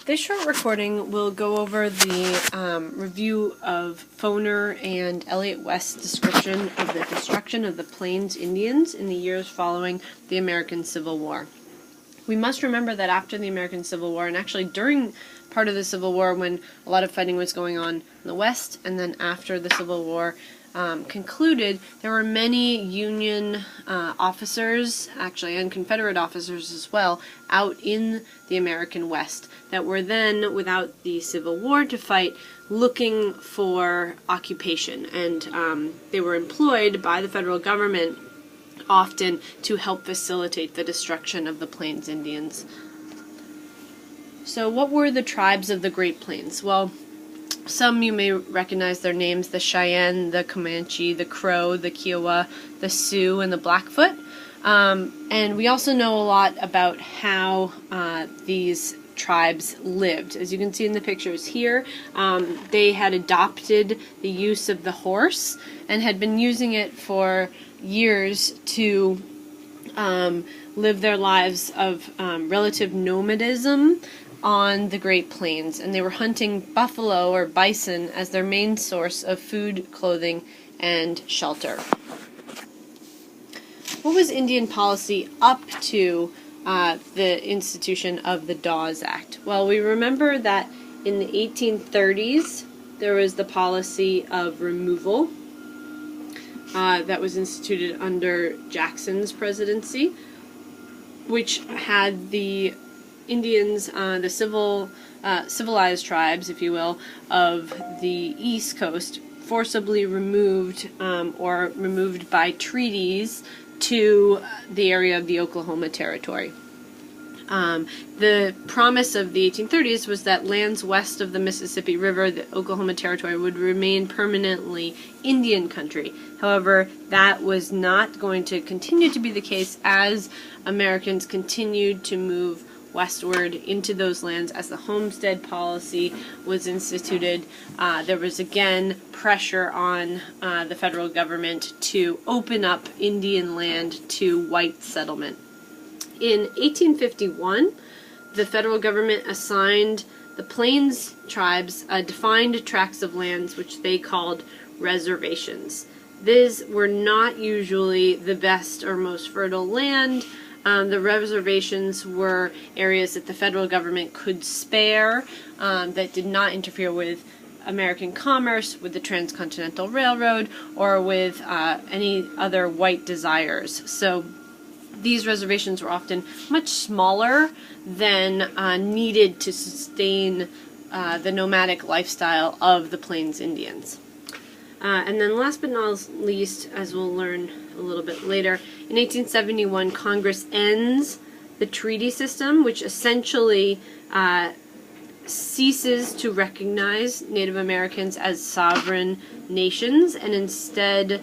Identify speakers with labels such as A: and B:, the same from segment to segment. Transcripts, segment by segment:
A: This short recording will go over the review of Foner and Elliott West's description of the destruction of the Plains Indians in the years following the American Civil War. We must remember that after the American Civil War, and actually during part of the Civil War when a lot of fighting was going on in the West, and then after the Civil War concluded, there were many Union officers, actually, and Confederate officers as well, out in the American West that were then, without the Civil War to fight, looking for occupation. And they were employed by the federal government often to help facilitate the destruction of the Plains Indians. So what were the tribes of the Great Plains? Well, some you may recognize their names: the Cheyenne, the Comanche, the Crow, the Kiowa, the Sioux, and the Blackfoot. And we also know a lot about how these tribes lived. As you can see in the pictures here, they had adopted the use of the horse and had been using it for years to live their lives of relative nomadism on the Great Plains, and they were hunting buffalo or bison as their main source of food, clothing, and shelter. What was Indian policy up to the institution of the Dawes Act? Well, we remember that in the 1830s there was the policy of removal that was instituted under Jackson's presidency, which had the Indians, the civilized tribes, if you will, of the East Coast forcibly removed or removed by treaties to the area of the Oklahoma Territory. The promise of the 1830s was that lands west of the Mississippi River, the Oklahoma Territory, would remain permanently Indian country. However, that was not going to continue to be the case as Americans continued to move westward into those lands as the homestead policy was instituted. There was again pressure on the federal government to open up Indian land to white settlement. In 1851, the federal government assigned the Plains tribes defined tracts of lands which they called reservations. These were not usually the best or most fertile land. The reservations were areas that the federal government could spare, that did not interfere with American commerce, with the Transcontinental Railroad, or with any other white desires. So these reservations were often much smaller than needed to sustain the nomadic lifestyle of the Plains Indians. And then last but not least, as we'll learn a little bit later, in 1871 Congress ends the treaty system, which essentially ceases to recognize Native Americans as sovereign nations and instead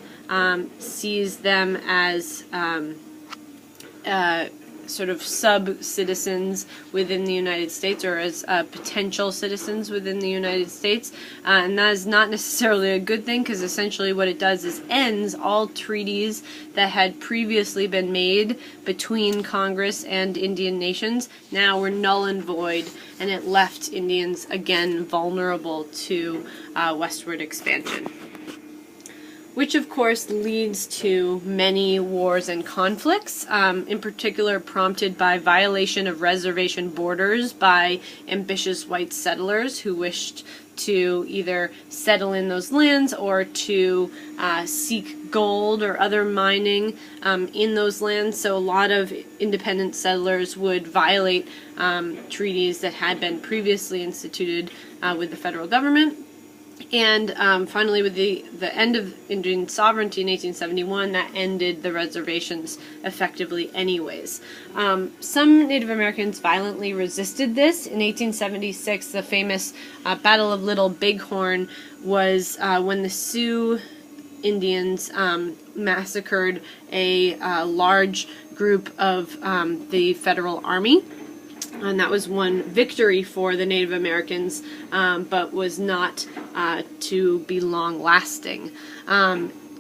A: sees them as sort of sub-citizens within the United States, or as potential citizens within the United States. And that is not necessarily a good thing, because essentially what it does is ends all treaties that had previously been made between Congress and Indian nations. Now were null and void, and it left Indians again vulnerable to westward expansion, which of course leads to many wars and conflicts, in particular prompted by violation of reservation borders by ambitious white settlers who wished to either settle in those lands or to seek gold or other mining in those lands. So a lot of independent settlers would violate treaties that had been previously instituted with the federal government. And finally, with the end of Indian sovereignty in 1871, that ended the reservations effectively anyways. Some Native Americans violently resisted this. In 1876, the famous Battle of Little Bighorn was when the Sioux Indians massacred a large group of the Federal Army. And that was one victory for the Native Americans, but was not to be long-lasting.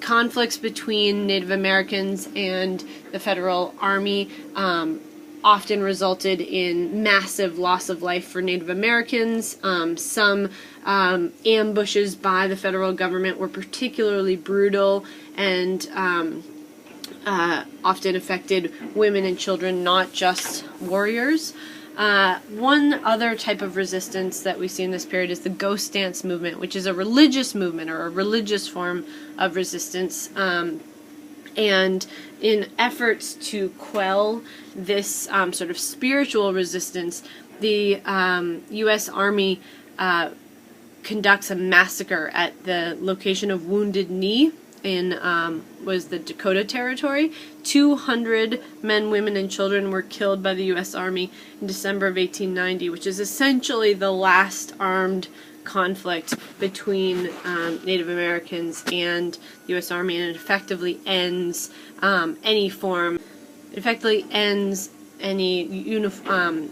A: Conflicts between Native Americans and the Federal Army often resulted in massive loss of life for Native Americans. Some ambushes by the federal government were particularly brutal and often affected women and children, not just warriors. One other type of resistance that we see in this period is the ghost dance movement, which is a religious movement or a religious form of resistance. And in efforts to quell this sort of spiritual resistance, the U.S. Army conducts a massacre at the location of Wounded Knee in was the Dakota Territory. 200 men, women, and children were killed by the U.S. Army in December of 1890, which is essentially the last armed conflict between Native Americans and the U.S. Army, and it effectively ends any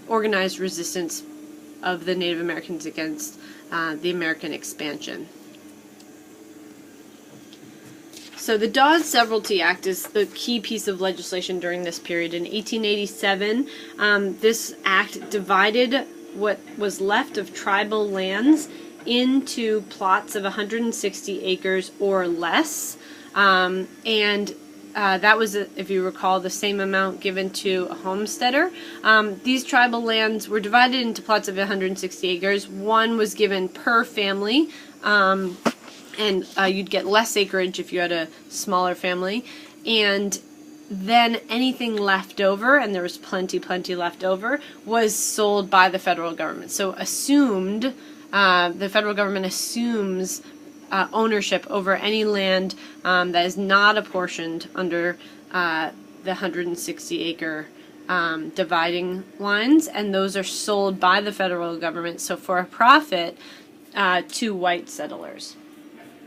A: organized resistance of the Native Americans against the American expansion. So the Dawes Severalty Act is the key piece of legislation during this period. In 1887, this act divided what was left of tribal lands into plots of 160 acres or less, and that was, if you recall, the same amount given to a homesteader. These tribal lands were divided into plots of 160 acres. One was given per family, and you'd get less acreage if you had a smaller family. And then anything left over, and there was plenty left over, was sold by the federal government. So the federal government assumes ownership over any land that is not apportioned under the 160 acre dividing lines, and those are sold by the federal government, so for a profit, to white settlers.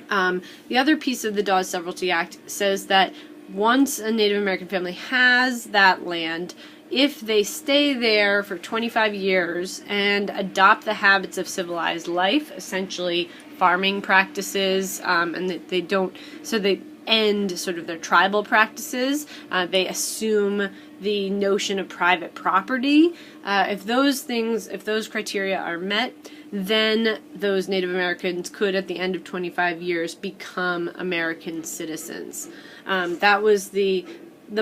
A: The other piece of the Dawes Severalty Act says that once a Native American family has that land, if they stay there for 25 years and adopt the habits of civilized life, essentially farming practices, and they end sort of their tribal practices, they assume the notion of private property. If those criteria are met, then those Native Americans could, at the end of 25 years, become American citizens. That was the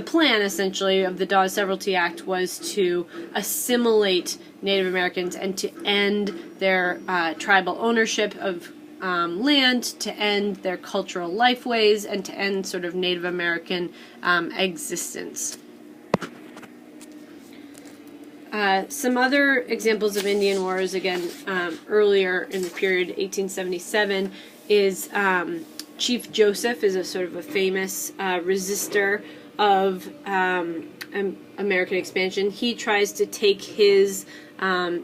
A: plan, essentially, of the Dawes Severalty Act, was to assimilate Native Americans and to end their tribal ownership of land, to end their cultural lifeways, and to end sort of Native American existence. Some other examples of Indian wars, again, earlier in the period, 1877, is Chief Joseph is a sort of a famous resistor of American expansion. He tries to take his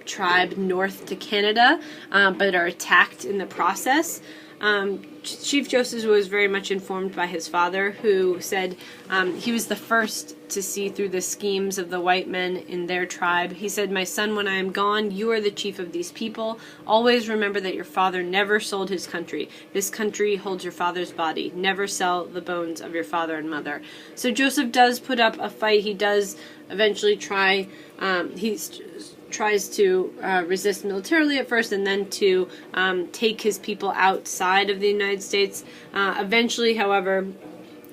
A: tribe north to Canada, but are attacked in the process. Chief Joseph was very much informed by his father, who said he was the first to see through the schemes of the white men in their tribe. He said, "My son, when I am gone, you are the chief of these people. Always remember that your father never sold his country. This country holds your father's body. Never sell the bones of your father and mother." So Joseph does put up a fight. He does eventually tries to resist militarily at first, and then to take his people outside of the United States. Eventually, however,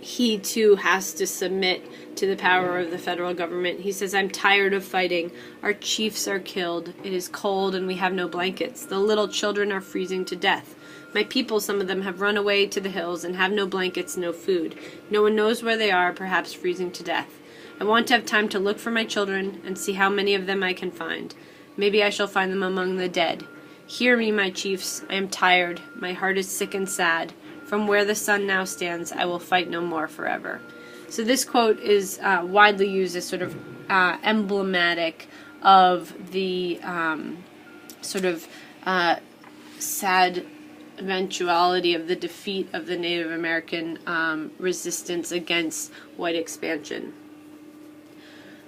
A: he too has to submit to the power of the federal government. He says, "I'm tired of fighting. Our chiefs are killed. It is cold and we have no blankets. The little children are freezing to death. My people, some of them, have run away to the hills and have no blankets, no food. No one knows where they are, perhaps freezing to death. I want to have time to look for my children and see how many of them I can find. Maybe I shall find them among the dead. Hear me, my chiefs. I am tired. My heart is sick and sad. From where the sun now stands, I will fight no more forever." So this quote is widely used as sort of emblematic of the sort of sad eventuality of the defeat of the Native American resistance against white expansion.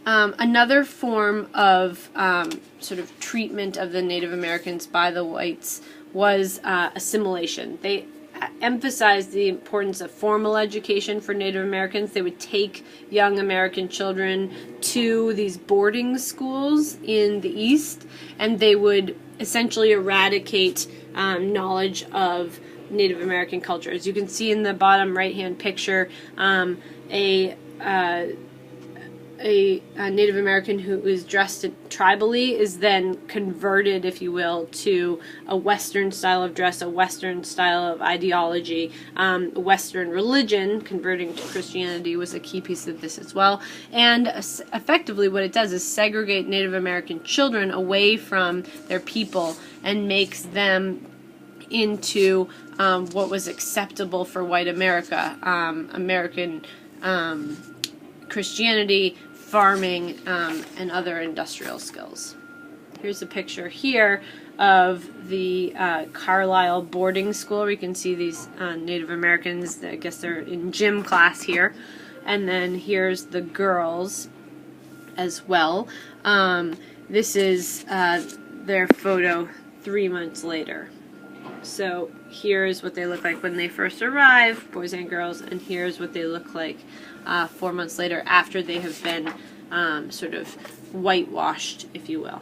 A: Another form of sort of treatment of the Native Americans by the whites was assimilation. They emphasized the importance of formal education for Native Americans. They would take young American children to these boarding schools in the East, and they would essentially eradicate knowledge of Native American culture. As you can see in the bottom right-hand picture, a Native American who is dressed tribally is then converted, if you will, to a Western style of dress, a Western style of ideology. Western religion, converting to Christianity, was a key piece of this as well. And effectively what it does is segregate Native American children away from their people and makes them into what was acceptable for white America, American Christianity, farming, and other industrial skills. Here's a picture here of the Carlisle boarding school. We can see these Native Americans. I guess they're in gym class here. And then here's the girls as well. This is their photo 3 months later. So here's what they look like when they first arrive, boys and girls, and here's what they look like 4 months later after they have been sort of whitewashed, if you will.